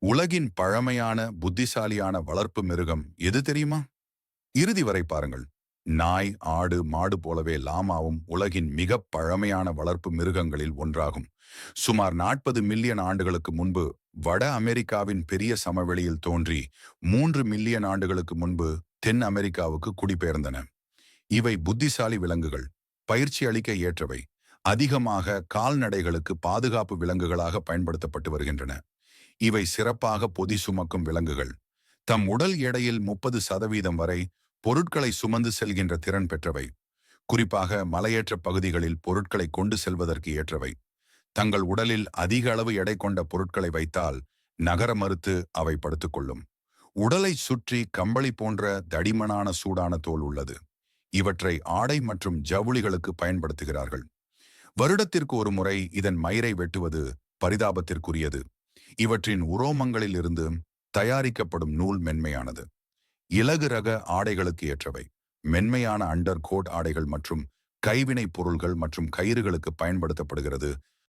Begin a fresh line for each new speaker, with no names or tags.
உலகின் பழமையான புத்திசாலியான வளர்ப்பு மிருகம் எது தெரியுமா? இறுதி வரை பாருங்கள். நாய், ஆடு, மாடு போலவே லாமாவும் உலகின் மிக பழமையான வளர்ப்பு மிருகங்களில் ஒன்றாகும். சுமார் 40 மில்லியன் ஆண்டுகளுக்கு முன்பு வட அமெரிக்காவின் பெரிய சமவெளியில் தோன்றி 3 மில்லியன் ஆண்டுகளுக்கு முன்பு தென் அமெரிக்காவுக்கு குடிபெயர்ந்தன. இவை புத்திசாலி விலங்குகள், பயிற்சி அளிக்க ஏற்றவை, அதிகமாக கால்நடைகளுக்கு பாதுகாப்பு விலங்குகளாக பயன்படுத்தப்பட்டு வருகின்றன. இவை சிறப்பாக பொதி சுமக்கும் விலங்குகள். தம் உடல் எடையில் 30% வரை பொருட்களை சுமந்து செல்கின்ற திறன் பெற்றவை. குறிப்பாக மலையேற்ற பகுதிகளில் பொருட்களை கொண்டு செல்வதற்கு ஏற்றவை. தங்கள் உடலில் அதிக அளவு எடை கொண்ட பொருட்களை வைத்தால் நகர மறுத்து அவை படுத்துக்கொள்ளும். உடலை சுற்றி கம்பளி போன்ற தடிமனான சூடான தோல் உள்ளது. இவற்றை ஆடை மற்றும் ஜவுளிகளுக்கு பயன்படுத்துகிறார்கள். வருடத்திற்கு ஒரு முறை இதன் மயிரை வெட்டுவது பரிதாபத்திற்குரியது. இவற்றின் உரோமங்களில் இருந்து தயாரிக்கப்படும் நூல் மென்மையானது. இலகு ரக ஆடைகளுக்கு ஏற்றவை. மென்மையான அண்டர் கோட் ஆடைகள் மற்றும் கைவினைப் பொருள்கள் மற்றும் கயிறுகளுக்கு பயன்படுத்தப்படுகிறது.